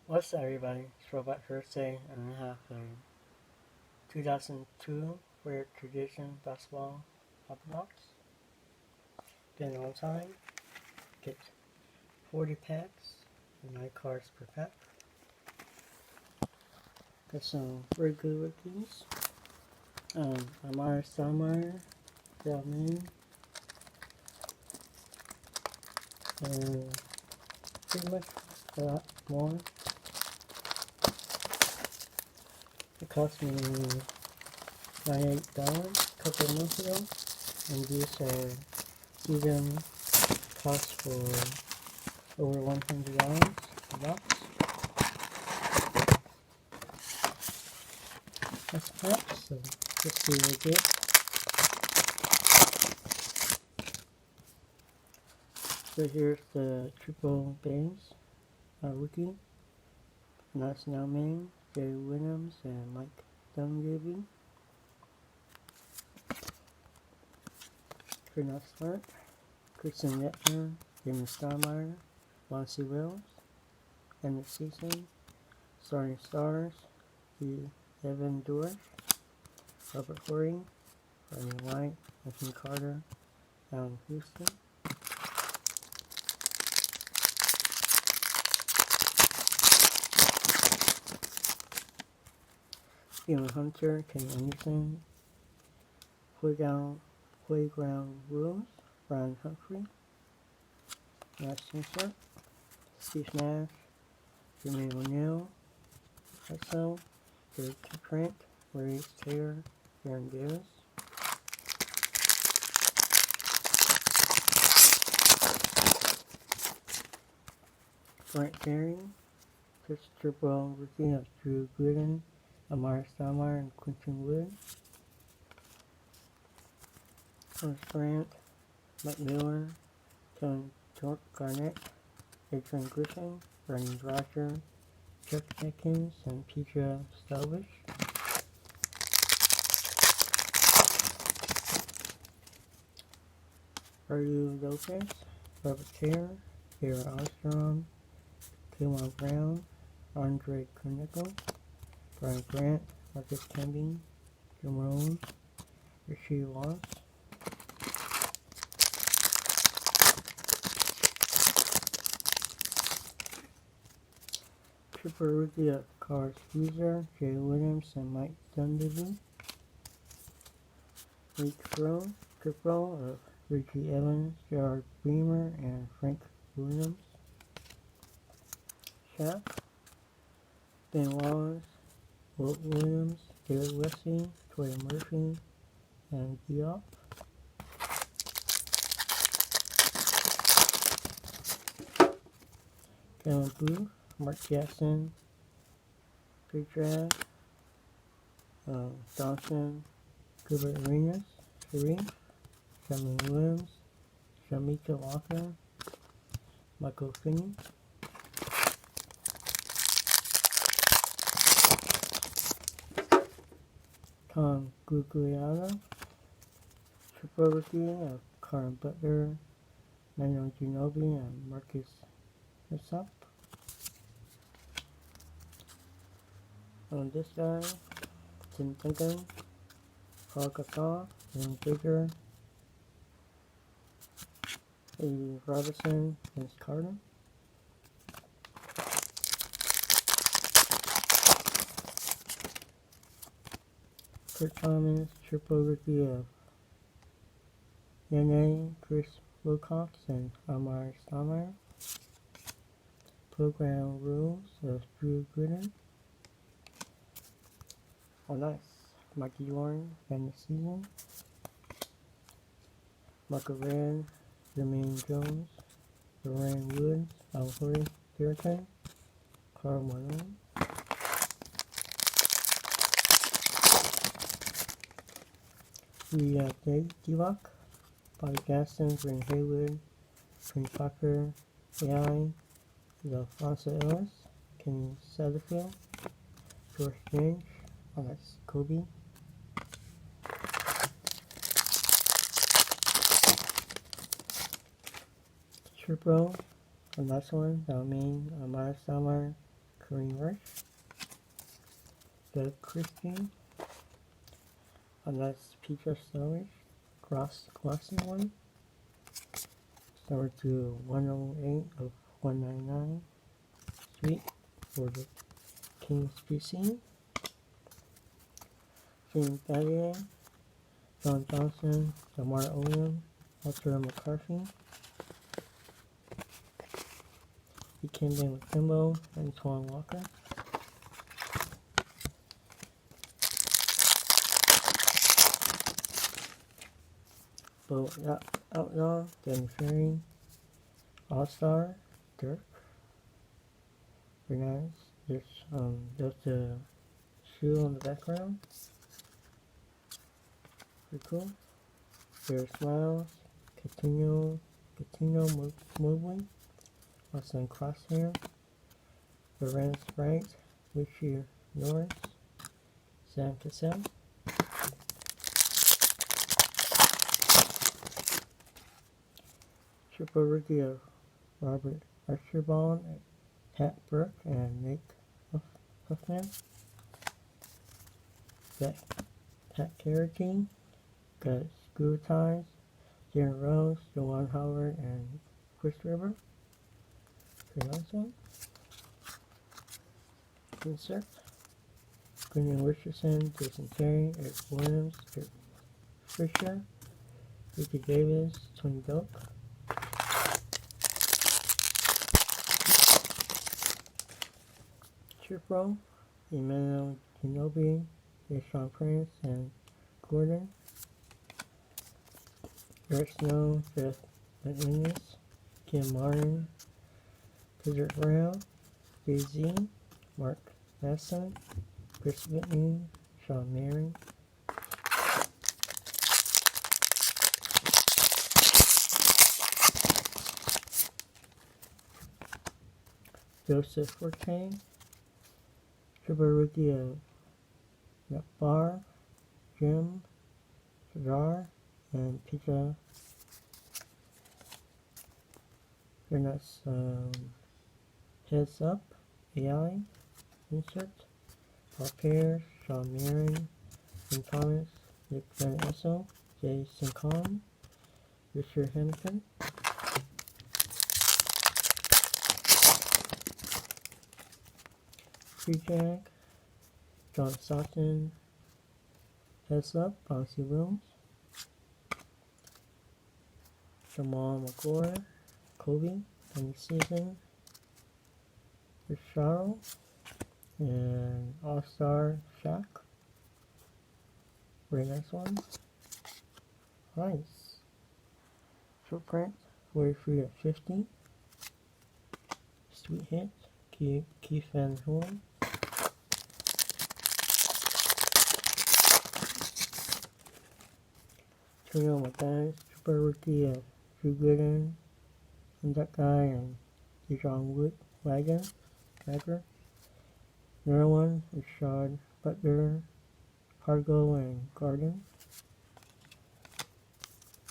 What's up, everybody? It's Robot Thursday, and I have a 2002 Rare Tradition Basketball Hot Box. Been a long time. Get 40 packs and 9 cards per pack. Got some very good rookies. Amara Stoudemire, Yao Ming, and pretty much a lot more. It cost me $98 a couple of months ago, and these are even cost for over $100 a box. That's perhaps, so let's see what we get. So here's the triple base rookie. And that's Yao Ming, Jerry Williams, and Mike Dunleavy. Not Smart, Christian Yettner, Damon Stoudemire, Lonzie Wells, End of Season, Starting Stars, Evan Dorff, Robert Horry, Rodney White, Anthony Carter, Allen Houston. Steven Hunter, Kenny Anderson, Playground Rules, Brian Humphrey, Nash Simpson, Steve Nash, Jermaine O'Neal, Hudson, Derek Trent, Ray Taylor, Aaron Davis. Frank Terry, Christopher Bell, rookie of Drew Gooden, Amara Stoudemire, and Quentin Wood. Thomas Grant, Mike Miller, Kevin Garnett, Adrian Griffin, Brendan Roger, Chuck Jenkins, and Petra Stovich. Arlu Lopez, Robert Taylor, Sarah Armstrong, Kayvon Brown, Andre Kornickle, Brian Grant, Marcus Camby, Jerome, Rasheed Wallace. Triple rookie of Carl Squeezer, Jay Williams, and Mike Dunleavy. League Throw, triple of Richie Evans, Gerard Bremer, and Frank Williams. Shaq, Ben Wallace, Wilt Williams, David Wesley, Troy Murphy, and Diop. Kevin Booth, Mark Jackson, Petra, Dawson, Gilbert Arenas, Sharif, Sherman Williams, Shamika Walker, Michael Finney. Tom Gugliotta, triple rookie of Karen Butler, Manuel Ginobili, and Marcus Millsap. On this guy, Tim Duncan, Paul Gasol, Ian Baker, A. Robertson, Vince Carter. Kurt Thomas, triple rookie of Nene, Chris Wilcox, and Amara Stoudemire. Program Rules of Drew Gooden. Oh, nice. Mikey Yorn, End of Season. Marco Red, Jermaine Jones, Lorraine Woods, Alfred Durkin, Carl Malone. We have Dave Divock, Bobby Gaston, Green Haywood, Quinn Tucker, AI, Alfonso Ellis, Kenny Satterfield, George James, that's Kobe. Triple, the last one, Yao Ming, Amara Stoudemire, Kareem Rush, Doug Christie, a nice Peter Storage, glossy one, number to 108 of 199, sweet for the King's PC, Jim Battier, John Johnson, Lamar Odom, Walter McCarthy, Dikembe Mutombo, and Twan Walker. Bo Outlaw, Danny Ferry, All-Star, Dirk. Very nice. There's the shoe on the background. Pretty cool. There's Smiles, Coutinho Mobley, Austin Crosshair, Lorenz Wright, Richie Norris, Sam Cassell. Triple rookie of Robert Archibald, Pat Burke, and Nick Huffman. Got Pat Carradine, got Screw Ties, Darren Rose, Jawan Howard, and Chris River. Pretty awesome. Insert. Quentin Richardson, Jason Terry, Eric Williams, Kurt Fisher, Ricky Davis, Tony Doak. Chipro, Emmanuel Ginobili, Deshaun Prince, and Gordon. Eric Snow, Jeff McInnes, Kim Martin, Pedro Brown, Jay-Z, Mark Masson, Chris Whitney, Sean Marion. Joseph Forte, triple rookie of Bar, Jim, Sadar, and Pizza. Very nice. Heads Up, AI, insert. Paul Pierce, Sean Marion, Jim Thomas, Nick Van Essel, Jason Kahn, Richard Hamilton. Free Jack, John Stockton, Heads Up, Bouncy Williams, Jamal McClure, Kobe, Penny Season, Richard, and All-Star Shaq. Very nice one. Nice. Short print, 43 of 50. Sweet hit, Keith Van Horn. Trio of guys, super rookie of Drew Gooden, and that guy, and Dijon Wagner. Another one is Rashad Butler, Hargo, and Garden.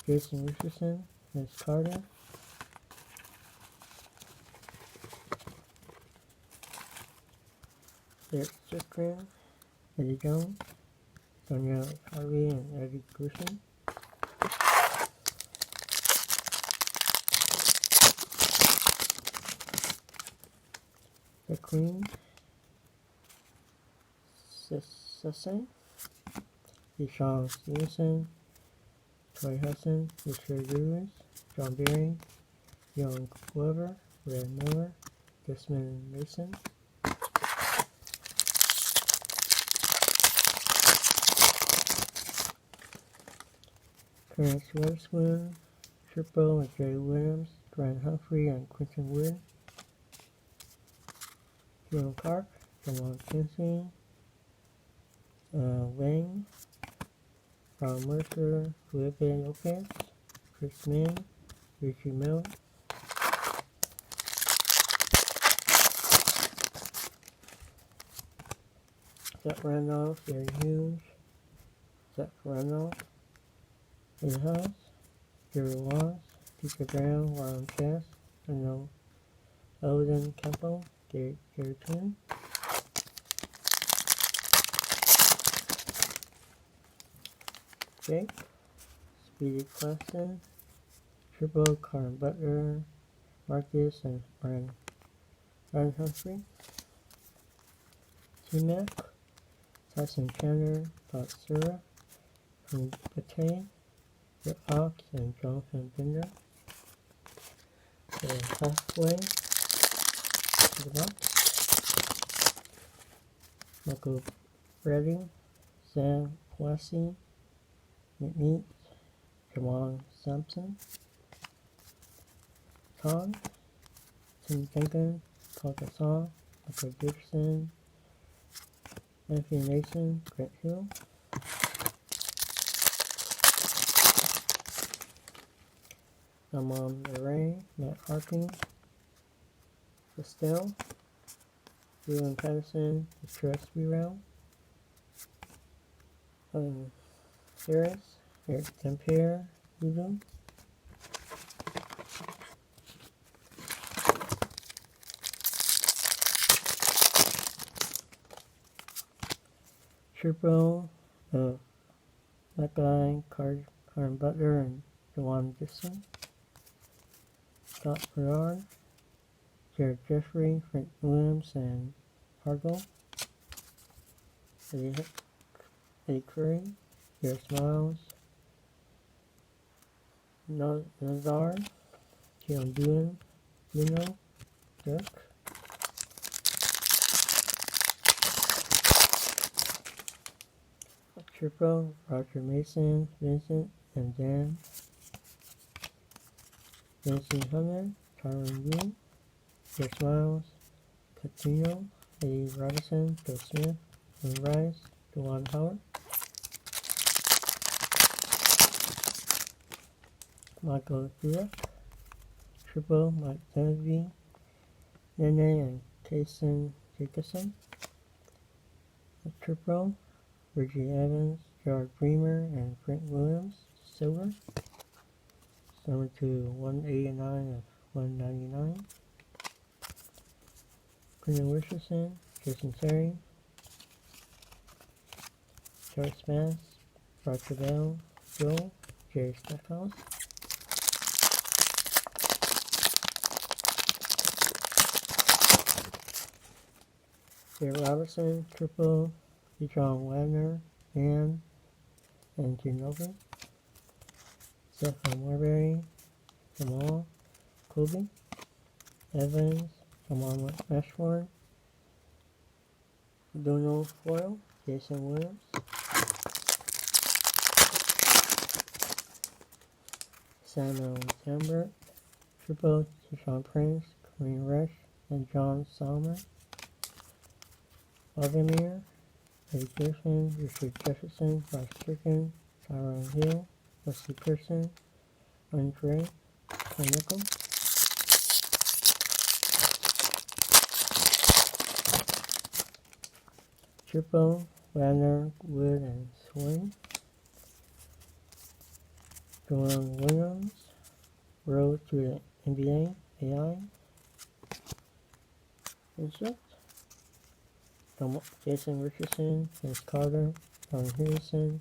Jason Richardson, Vince Carter. Derek Strickland, Eddie Jones, Daniel Harvey, and Eddie Grisham. The Queen, Sesse, Deshaun Stevenson, Troy Hudson, Richard Lewis, John Berry, Young Glover, Red Miller, Desmond Mason. Clarence Weatherspoon, Triple and Jerry Williams, Brian Humphrey, and Quentin Wood. Jerome Clark, Jamal Kinsey, Wang, Ron Mercer, Felipe Lopez, Chris Min, Richie Mill. Zach Randolph, Gary Hughes, Zach Randolph, Ed House, Jerry Wallace, Peter Brown, Ron Chess, and Eldon Campbell, Gary Twin, Jake, Speedy Clausen, Triple, Karen Butler, Marcus, and Ryan Humphrey, T-Mac, Tyson Chandler, Bob Sura, from Bate, Rick Hawks, and Jonathan Binder. So halfway to the box, Michael Brady, Sam Kwasi, McNeat, Jawan Sampson, Tom, Tim Duncan, Paul Gasol, Michael Gibson, Anthony Mason, Grant Hill, Amon Murray, Matt Harkin, Estelle, Leland Patterson, the Trust Bureau, Harris, Eric Tempere, Lulu, Triple, that guy, Karen Butler, and Dewan Gibson, Scott Bernard, Jared Jeffrey, Frank Williams, and Hargo, Eddie Curry, Gareth Miles, Nazar, Keon Doohan, Bruno, Dirk, Triple, Roger Mason, Vincent, and Dan, Vincent Hunter, Tyron Green, Gareth Miles, Catino, Eddie Robinson, Bill Smith, and Rice, Dewan Howard, Michael Durack, Triple, Mike Kennedy, Nene, and Kason Jacobson, Triple, Reggie Evans, Gerard Bremer, and Frank Williams, Silver, number to 189 of 199, Quentin Richardson, Jason Terry, Charles Smith, Roger Bell, Joel, Jerry Stackhouse, Jerry Robertson, Triple, John Wagner, Ann, and Ginobili, Stephen Marbury, Jamal, Kobe, Evans, Jamal Ashford, Donald Foyle, Jason Williams, Samuel Lambert, Triple, Deshaun Prince, Kareem Rush, and John Salmer, Vladimir, Eddie Griffin, Richard Jefferson, Bryce Stricken, Tyrone Hill, Wesley Pearson, Andre, and Nickel, Triple, Wagner, Wood, and Swain, Joanne Williams, Road to the NBA, AI, Insert, Jason Richardson, Vince Carter, Don Henderson,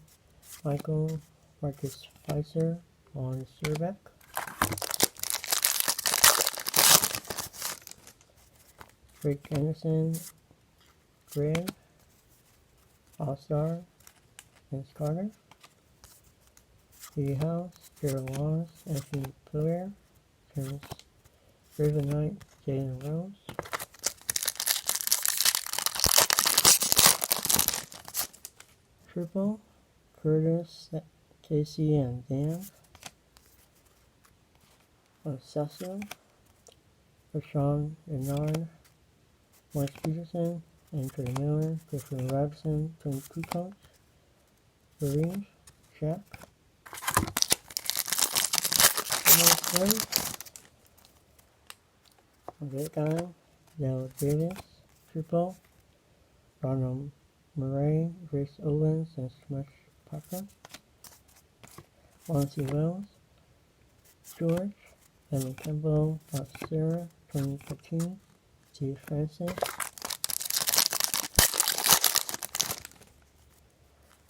Michael, Marcus Pfizer, Lon Surbeck, Rick Anderson, Greg, All-Star, Vince Carter, Dee House, Gerald Wallace, Anthony Blair, Terrence Raven Knight, Jalen Rose, Triple, Curtis, Casey, and Dan, Celso, Rashawn Renard, Mark Peterson, Andrew Miller, Griffin Robinson, Tony Kukoc, Barry, Jack, Great Guy, Dale Davis, Triple, Ronald Murray, Grace Owens, and Smush Parker, Lonzie Wells, George, Evan Campbell, Bob Sarah, Tony Patini, Steve Francis,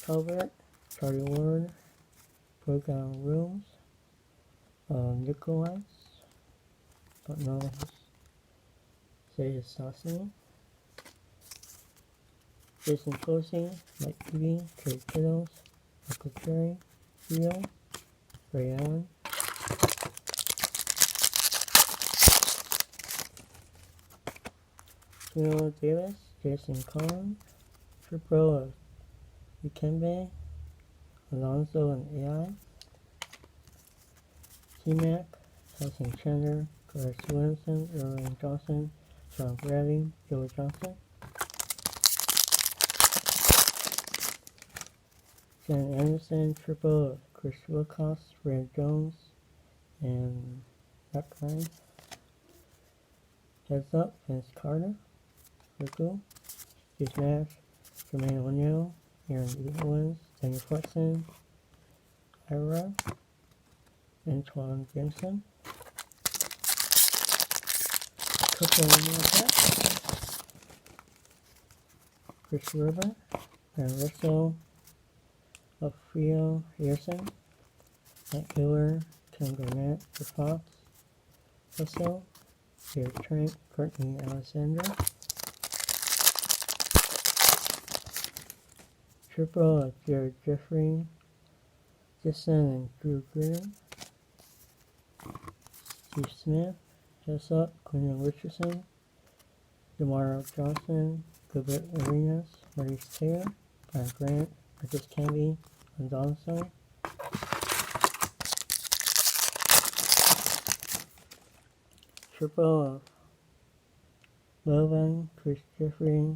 Colbert, Charlie Ward, Program Rooms, Nikolais, don't know say his last name, Jason Posey, Mike Peavy, Trey Kittles, Michael Cherry, Theo, Ray Allen, Tino Davis, Jason Collins, Triple of Ikembe, Alonso and AI, T-Mac, Tyson Chandler, Grace Williamson, Erwin Johnson, John Bradley, Joe Johnson, Jen Anderson, Triple of Chris Wilcox, Red Jones, and that guy. Heads Up, Vince Carter, Rico, Steve Nash, Jermaine O'Neal, Aaron E. Owens, Daniel Flexen, Ira, Antoine Jameson, Coco Attack, Chris River, and Russell, Alfredo Harrison, Matt Giller, Ken Garnett, The Fox, Russell, Jared Trent, Courtney Alexander, Triple of Jared Jeffrey, Jason and Drew Green, Steve Smith, Heads Up, Quinn Richardson, Demar Johnson, Gilbert Arenas, Maurice Taylor, Brian Grant, Marcus Camby, and Donaldson. Triple of Lovan, Chris Jeffrey,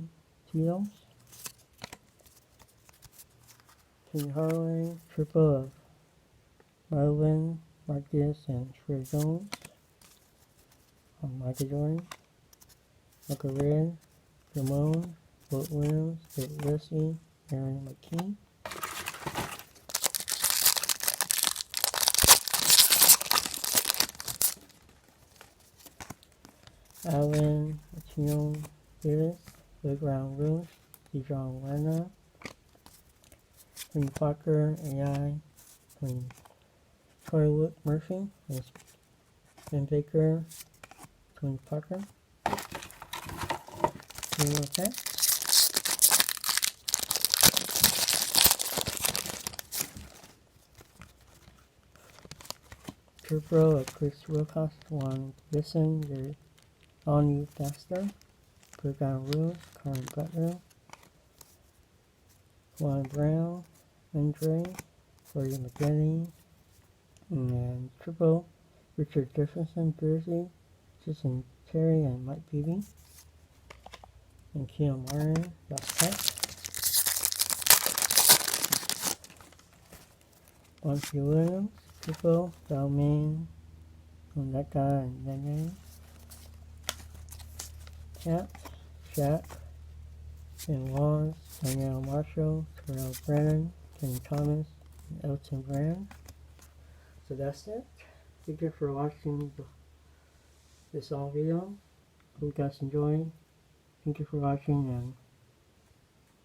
Teals, King Harley, Triple of Melvin, Marcus, and Trey Jones, Michael Jordan, Michael Red, Ramon, Wilt Williams, David Leslie, Aaron McKee, Alvin, Tino Davis, Playground Rules, Dijon Werner, Queen Parker, AI, Queen Troy Murphy, and Ben Baker, Queen Parker, Queen Attack, Turbo of Chris Wilcox, Juan Listen, the All New Faster, Playground Rules, Karen Butler, Juan Brown, Andre, Corey McGinney, and Triple, Richard Jefferson, Jersey, Jason Terry, and Mike Peavy, and Keon Martin, Josh Peck, Bonsie Williams, Triple, Balmain, and that guy, and Nene, Cat, Shaq, Ken Wallace, Danielle Marshall, Terrell Brennan, Kenny Thomas, and Elton Brand. So that's it. Thank you for watching this all video. Hope you guys enjoy. Thank you for watching, and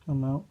I'm out.